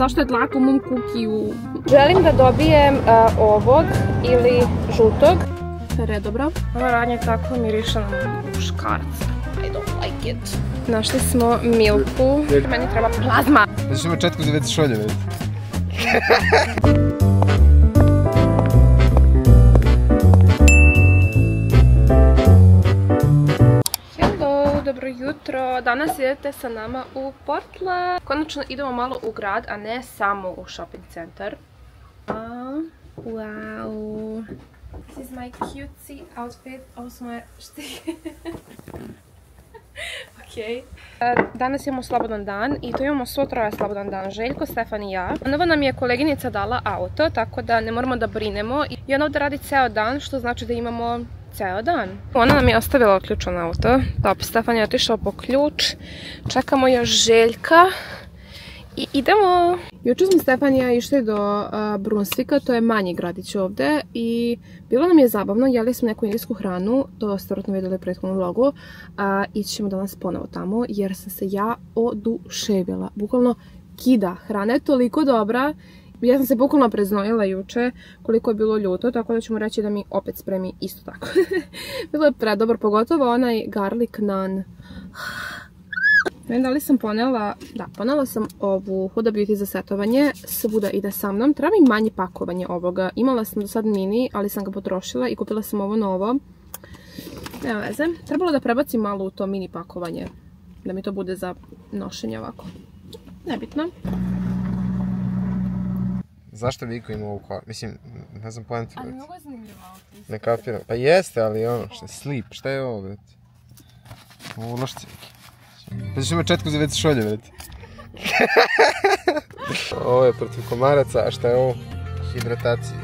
zašto je dlaka u mom kukiju? Želim da dobijem ovog ili žutog. Redobro. Ova radnja tako miriše na muškarca. I don't like it. Našli smo Milku. Meni treba plazma. Znači ima četku za već šolje, vidite. Dobro jutro, danas idete sa nama u Portland. Konačno idemo malo u grad, a ne samo u shopping centar. Wow. This is my cutesy outfit. Ovo su moje štike. Okay. Danas imamo slobodan dan i to imamo svo troje slobodan dan. Željko, Stefan i ja. Nova nam je koleginica dala auto, tako da ne moramo da brinemo. I ona ovdje radi ceo dan, što znači da imamo ceo dan. Ona nam je ostavila otključan auto. Top, Stefan je otišao po ključ. Čekamo još Željka. I idemo. Jučer smo Stefan i ja išli do Brunsvika, to je manji gradić ovdje. I bilo nam je zabavno, jeli smo neku indijsku hranu, to ste vjerojatno vidjeli u prethodnom vlogu. Ići ćemo danas ponovo tamo, jer sam se ja oduševila. Bukvalno kida. Hrana je toliko dobra. Ja sam se bukvalno preznojila juče koliko je bilo ljuto, tako da ćemo reći da mi opet spremi isto tako. Bilo je predobar, pogotovo onaj garlic naan. Ne, da li sam ponela? Da, ponela sam ovu Huda Beauty za setovanje, svuda ide sa mnom. Treba mi manje pakovanje ovoga. Imala sam do sad mini, ali sam ga potrošila i kupila sam ovo novo. Nema veze. Trebalo da prebacim malo u to mini pakovanje, da mi to bude za nošenje ovako. Nebitno. Zašto Viko ima ovu koru? Mislim, ne znam pojentu. Ali mnogo je zanimljivo auto. Ne kapiram. Pa jeste, ali ono, slip, šta je ovo, vidite? Ovo ulošci Viki. Znači ima četku za već šolje, vidite. Ovo je protiv komaraca, a šta je ovo? Hidratacija.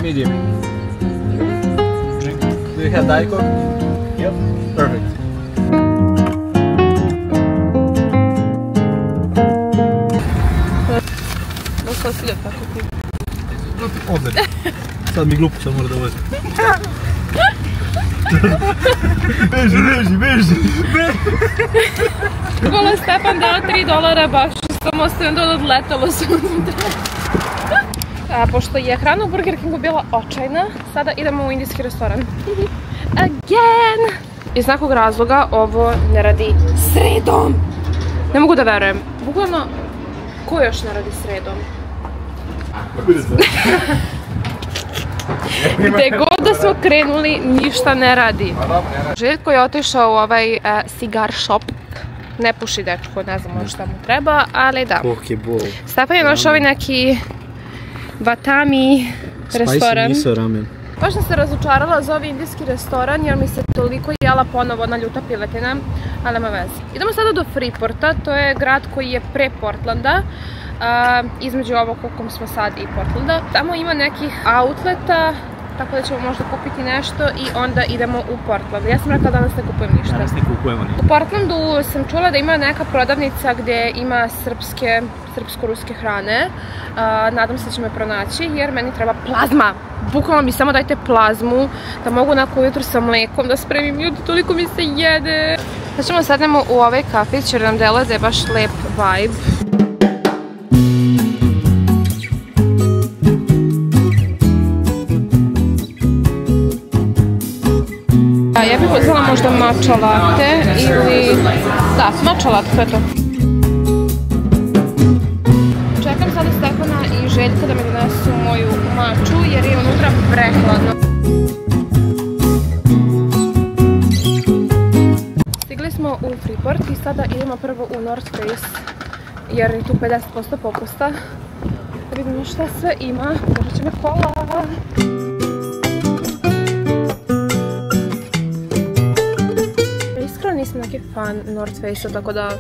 Medium. Drink. Do you have Diet Coke? Yep. Perfect. Ovdje. Sad mi glupo, sad mora da uvezi. Beži. Bukvalno Stefan dao $3 baš što sam ostavio onda odletalo se unutra. Pošto je hrana u Burger Kingu bila očajna, sada idemo u indijski restoran. Again! Iz nekog razloga ovo ne radi sredom. Ne mogu da verujem. Bukvalno, ko još ne radi sredom? Gde god da smo krenuli, ništa ne radi. Željko je otišao u ovaj cigar shop. Ne puši dečko, ne znam šta mu treba, ali da. Stefan je našao ovaj neki Vatami restoran. Spicy miso ramen. Baš sam se razočarala za ovaj indijski restoran jer mi se toliko jela ponovo ona ljuta piletina, ali nema veze. Idemo sada do Freeporta, to je grad koji je pre Portlanda. Između ovog u kom smo sad i Portlanda. Tamo ima nekih outleta, tako da ćemo možda kupiti nešto i onda idemo u Portland. Ja sam rekla da danas ne kupujem ništa. Danas ne kupujemo ništa. U Portlandu sam čula da ima neka prodavnica gdje ima srpsko-ruske hrane. Nadam se da će me pronaći jer meni treba plazma. Bukvalno mi samo dajte plazmu da mogu nakon ujutru sa mlekom da spremim. Ljudi, toliko mi se jede. Sad ćemo sadnemo u ovaj kafić jer nam deluje da je baš lep vibe. Ja bih uzela možda matcha latte ili... Da, matcha latte, to je to. Čekam sada Stefana i Željka da mi donesu moju maču jer je unutra prehladno. Stigli smo u Freeport i sada idemo prvo u North Face jer je tu 50% popusta. Da vidimo šta sve ima, možda će me kola. Nisam neki fan North Face-a, tako da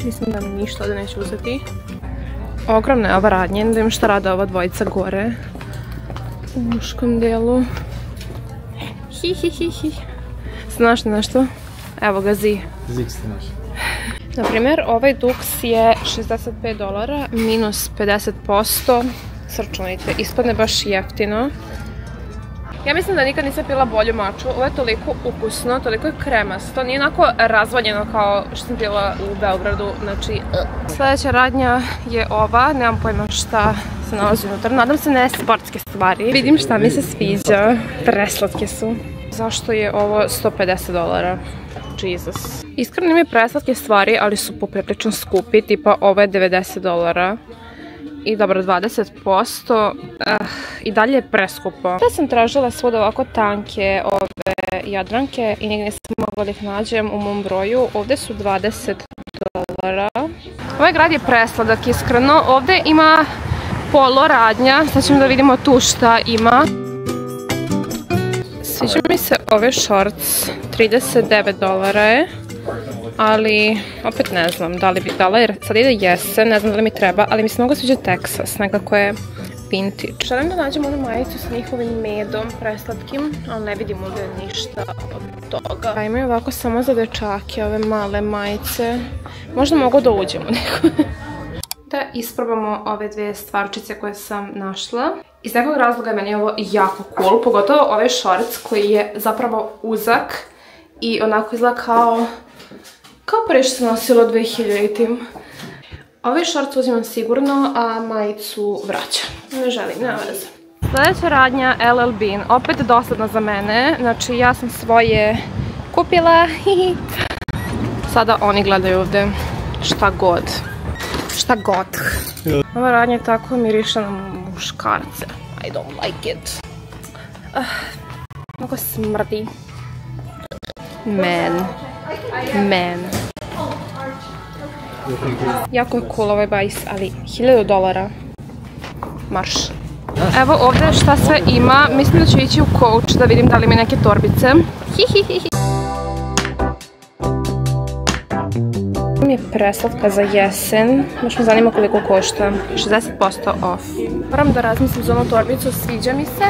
mislim da ništa ovdje neću uzeti. Ogromna je ova radnja, da vidim šta rade ova dvojica gore u muškom delu. Hi. Znaš nešto? Evo ga Zi. Zik ste naš. Naprimjer, ovaj duks je $65, minus 50%. Sračunajte, ispadne baš jeftino. Ja mislim da nikad nisam pila bolju maču. Ovo je toliko ukusno, toliko je kremasto. Nije onako razvaljeno kao što sam pila u Beogradu. Znači, sljedeća radnja je ova. Nemam pojma šta se nalazi unutra. Nadam se ne sportske stvari. Vidim šta mi se sviđa. Preslatke su. Zašto je ovo $150? Jesus. Iskreno imaju preslatke stvari, ali su poprilično skupi. Tipa ovo je $90. I dobro, 20%. I dalje je preskupo. Ja sam tražila svuda ovako tanke ove jadranke i nigdje nisam mogla da ih nađem u mom broju. Ovdje su $20. Ovaj grad je presladak, iskreno. Ovdje ima polo radnja. Sad ćemo da vidimo tu šta ima. Sviđa mi se ove shorts. $39 je. Ali, opet ne znam da li bi dala jer sad ide jesen, ne znam da li mi treba, ali mi se mnogo sviđa Texas, nekako je vintage. Želim da nađem onu majicu s njihovim medom preslatkim, ali ne vidim ovdje ništa od toga. Imaju ovako samo za dečake ove male majice, možda mogu da uđem u neku. Da isprobamo ove dvije stvarčice koje sam našla. Iz nekog razloga je meni ovo jako cool, pogotovo ovaj shorts koji je zapravo uzak i onako izgleda kao prije što sam nosila 2000-tim. Ovaj shorts uzimam sigurno, a majicu vraćam. Ne želim, nema veze. Sljedeća radnja LL Bean, opet dosadna za mene. Znači ja sam svoje kupila. Sada oni gledaju ovdje šta god. Šta god. Ova radnja tako miriše na muškarce. I don't like it. Mnogo smrdi. Man. Jako je cool ovaj bajs, ali $1000. Marš. Evo ovdje šta sve ima. Mislim da ću ići u Coach da vidim da li mi neke torbice. Mi je preslatka za jesen. Baš me zanima koliko košta. 60% off. Moram da razmislim za onu torbicu, sviđa mi se,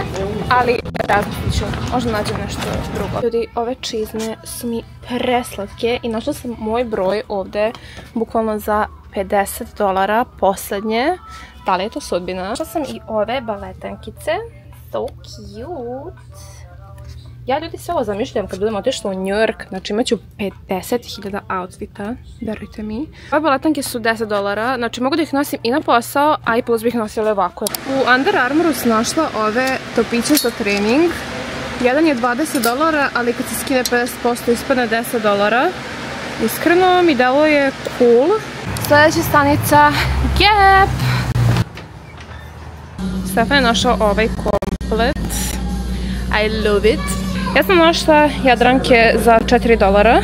ali razmislit ću. Možda nađem nešto drugo. Ljudi, ove čizme su mi preslatke i našla sam moj broj ovdje bukvalno za $50 posljednje. Da li je to sudbina? Našla sam i ove baletankice. So cute. Ja ljudi sve ovo zamišljam kad budem otišla u New York, znači imat ću 50.000 outfita, verujte mi. Ove baletanke su $10, znači mogu da ih nosim i na posao, a i plus bih nosila ovako. U Under Armouru sam našla ove topiće za trening. Jedan je $20, ali kad se skine 50% ispadne $10. Iskreno mi deluje cool. Sljedeća stanica Gap. Stefan je našao ovaj komplet. I love it. Ja sam našla jadranke za $4.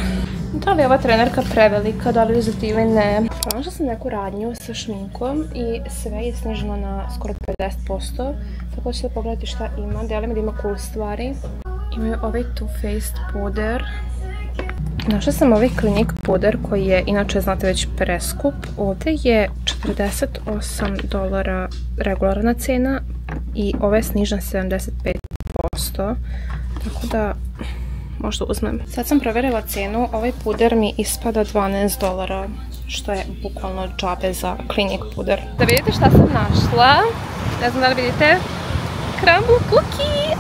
Da li je ova trenerka prevelika, da li je za ti ili ne? Našla sam neku radnju sa šminkom i sve je sniženo na skoro 50%. Tako ćete pogledati šta ima. Delim da ima cool stvari. Imaju ovaj Too Faced puder. Našla sam ovaj Clinique puder koji je inače, znate, već preskup. Ovdje je $48 regularna cena i ova je snižena 75%. Tako da možda uzmem. Sad sam provjerila cenu, ovaj puder mi ispada $12, što je bukvalno džabe za Clinique puder. Da vidite šta sam našla, ne znam da li vidite, crumble cookie!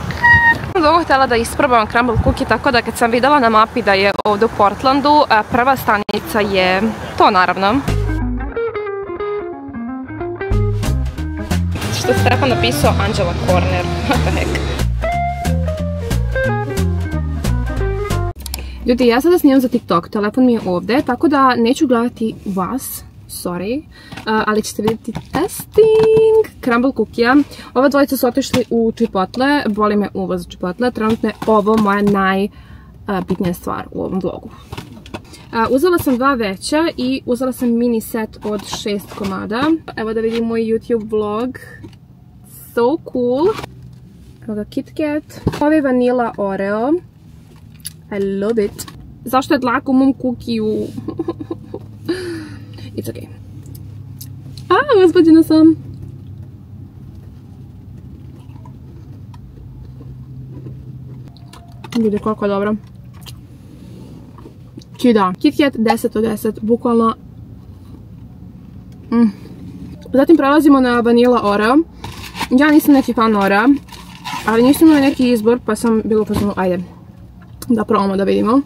Sam dugo htjela da isprobam crumble cookie, tako da kad sam vidjela na mapi da je ovdje u Portlandu, prva stanica je to naravno. Što je Stefan napisao Angela Corner, what the heck. Ljudi, ja sada snimam za TikTok, telefon mi je ovdje, tako da neću gledati vas, sorry, ali ćete vidjeti testing crumble cookie-a. Ova dvojica su otišli u Chipotle, boli me uvoz Chipotle, trenutno je ovo moja najbitnija stvar u ovom vlogu. Uzela sam dva veća i uzela sam mini set od 6 komada. Evo da vidim moj YouTube vlog. So cool. Evo ga Kit Kat. Ovo je vanila Oreo. I love it. Zašto je dlaka u mom kukiju? It's okay. Uzbuđena sam. Vidi koliko je dobro. Kida. Kit Kat 10 od 10. Bukvalno. Zatim prelazimo na vanila Oreo. Ja nisam neki fan Orea. Ali nisam imala neki izbor pa sam bila u fazonu, ajde da probamo da vidimo.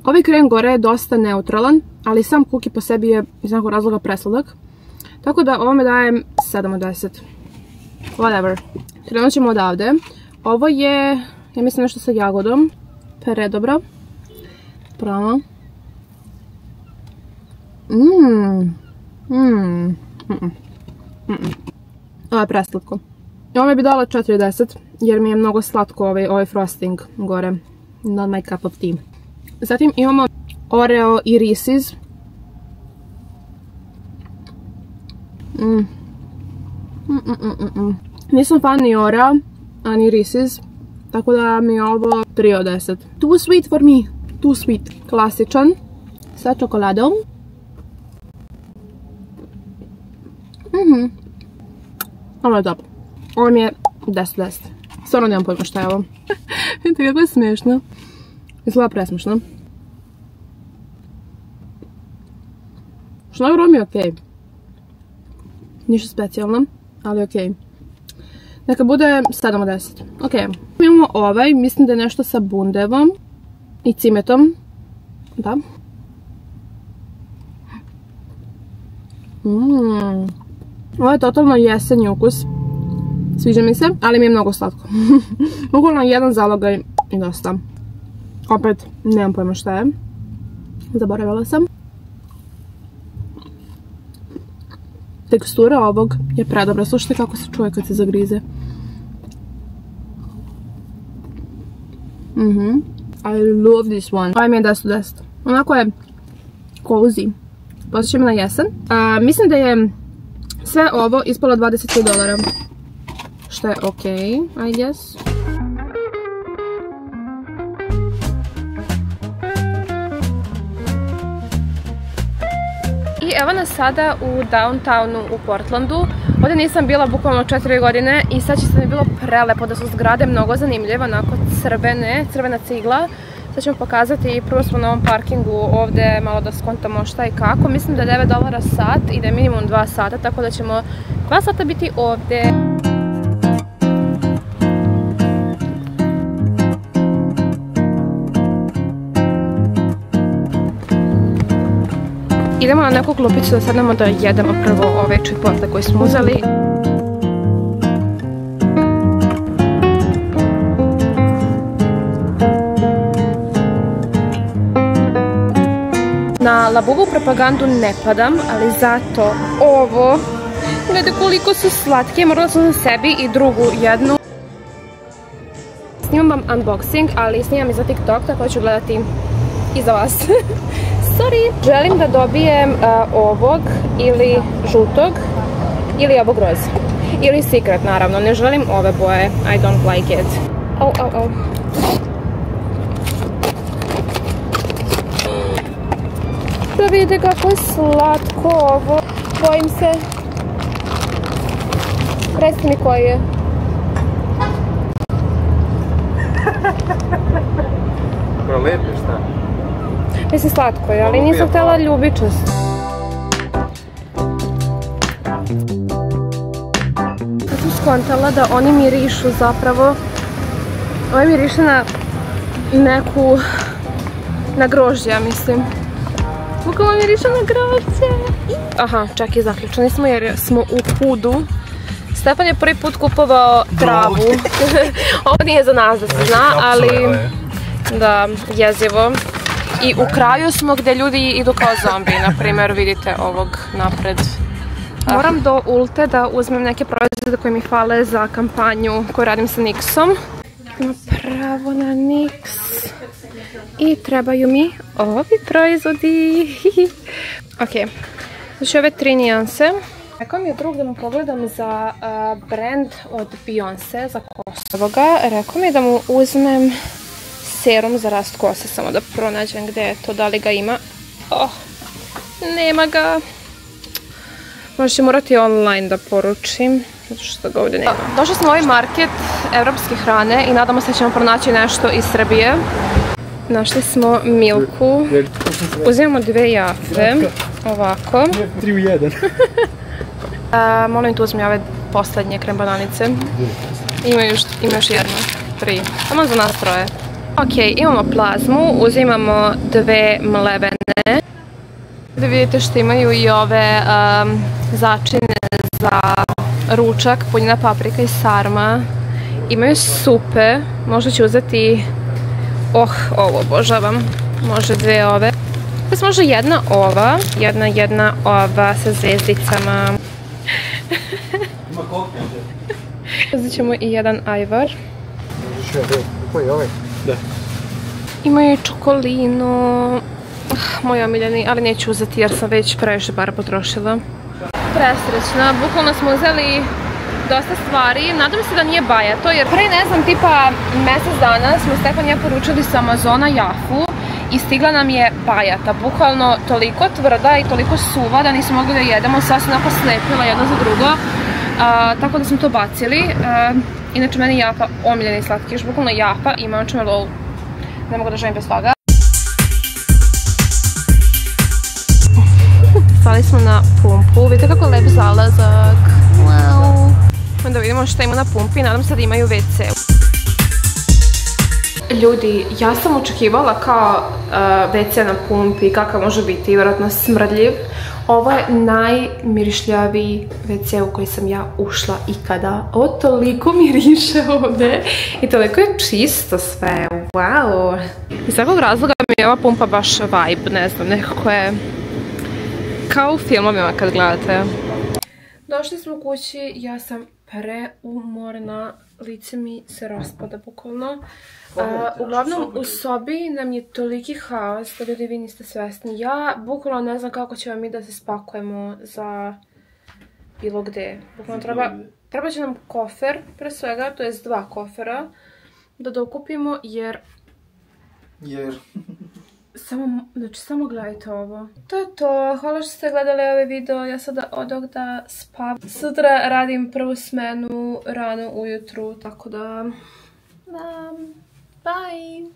Ovaj krem gore je dosta neutralan, ali sam kuki po sebi je iz nekog razloga presladak. Tako da ovome dajem 7 od 10. Whatever. Krenut ćemo odavde. Ovo je, ja mislim, nešto sa jagodom. Predobro. Pravo. Ovo je preslatko. Ovome bi dala 4 od 10, jer mi je mnogo slatko ovaj frosting gore. Not my cup of tea. Zatim imamo Oreo i Reese's. Nisam fan ni Oreo, a ni Reese's, tako da mi je ovo 3 od 10. Too sweet for me. Too sweet. Klasičan, sa čokoladom. Ovo je top. Ovo mi je 10 od 10. Stvarno nemam pojma šta je ovo. Vidite kako je smiješno. Izgleda presmišno. Što mi je okej. Ništa specijalno, ali okej. Neka bude 7 od 10. Okej. Imamo ovaj, mislim da je nešto sa bundevom i cimetom. Da. Ovo je totalno jesenji ukus. Sviđa mi se, ali mi je mnogo slatko. Uglavnom jedan zalogaj i dosta. Opet, nemam pojma šta je. Zaboravila sam. Tekstura ovog je predobra. Slušajte kako se čuje kad se zagrize. I love this one. Ovaj mi je 10 od 10. Onako je cozy. Posjećam na jesen. Mislim da je sve ovo ispalo $23. Što je okej, I guess. I evo nas sada u downtownu u Portlandu. Ovdje nisam bila bukvalno 4 godine i sad će se mi bilo prelepo da su zgrade mnogo zanimljive, onako crvena cigla. Sad ćemo pokazati, prvo smo na ovom parkingu ovdje malo da skontamo šta i kako. Mislim da je $9 sat i da je minimum 2 sata, tako da ćemo 2 sata biti ovdje. Idemo na neku klupicu da sednemo da jedemo prvo ove chipotle koje smo uzeli. Na Labubu propagandu ne padam, ali zato ovo, gledajte koliko su slatke, morala sam za sebi i drugu jednu. Snimam vam unboxing, ali snimam i za TikTok, tako da ću gledati i za vas. Sorry. Želim da dobijem ovog ili žutog ili ovog roze. Ili secret naravno, ne želim ove boje, I don't like it. Oh. Da vidite kako je slatko ovo, bojim se. Recite mi koji je. Prolepi šta? Mislim slatko je, ali nisam htjela ljubičast. Ja sam skontala da oni mirišu zapravo. Ovo miriše na neku, na grožđe, ja mislim. Bukvalno miriše na grožđe. Aha, čak i zaključani smo jer smo u Hudu. Stefan je prvi put kupovao travu. Ovo nije za nas da se zna, ali da, jezivo. I u kraju smo gdje ljudi idu kao zombi, na primjer vidite ovog napred. Moram do Ulte da uzmem neke proizvode koje mi fale za kampanju koju radim sa Nixom. Imamo pravo na Nix. I trebaju mi ovi proizvodi. Ok, znači ove 3 nijanse. Rekao mi je drug da mu pogledam za brand od Beyoncé, za Kosovoga. Rekao mi je da mu uzmem serum za rast kose, samo da pronađem gdje je to, da li ga ima. Oh, nema ga. Možda ću morati online da poručim, zato što ga ovdje nema. Došli smo u ovaj market evropske hrane i nadamo se da ćemo pronaći nešto iz Srbije. Našli smo Milku. Uzimamo 2 jafe. Ovako. 3 u 1. Molim tu uzmi ove posljednje krem bananice. Ima još jedno. 3. Samo za nas 3. Ok, imamo plazmu. Uzimamo 2 mlevene. Da vidite što imaju i ove začine za ručak, punjena paprika i sarma. Imaju supe, možda ću uzeti, ovo obožavam, može 2 ove. Može jedna ova, jedna ova sa zvezdicama. Ima koliko? Uzet ćemo i jedan ajvar. Koji je ovaj? Da. Imaju i čokolinu. Moj omiljeni, ali neću uzeti jer sam već previše para potrošila. Presrećna, bukvalno smo uzeli dosta stvari. Nadam se da nije bajato jer pre ne znam tipa mjesec dana smo Stefan i ja poručili sa Amazona jafu i stigla nam je bajata. Bukvalno toliko tvrda i toliko suva da nismo mogli da jedemo. Sva se onako slepila jedno za drugo. Tako da smo to bacili. Inače meni je jafa omiljeni slatkiš. Bukvalno jafa i marshmallow. Ne mogu da živim bez toga. Stali smo na pumpu, vidite kako lep zalazak. Wow. Onda vidimo što ima na pumpi, nadam se da imaju WC. Ljudi, ja sam očekivala kao WC na pumpi, kakav može biti, vjerojatno smrdljiv. Ovo je najmirišljaviji WC u koji sam ja ušla ikada. Ovo toliko miriše ovdje i toliko je čisto sve, wow. Iz svakog razloga mi je ova pumpa baš vibe, ne znam, nekako je kao u filmovima kad gledate. Došli smo kući, ja sam preumorna, lice mi se raspada bukvalno. Uglavnom u sobi nam je toliki haos da ljudi vi niste svesni. Ja bukvalno ne znam kako ćemo mi da se spakujemo za bilo gde. Bukvalno treba će nam kofer pre svega, to je 2 kofera da dokupimo jer... Samo gledajte ovo. To je to. Hvala što ste gledali ovaj video. Ja sada odoh da spavam. Sutra radim prvu smenu rano ujutru. Tako da... Bye!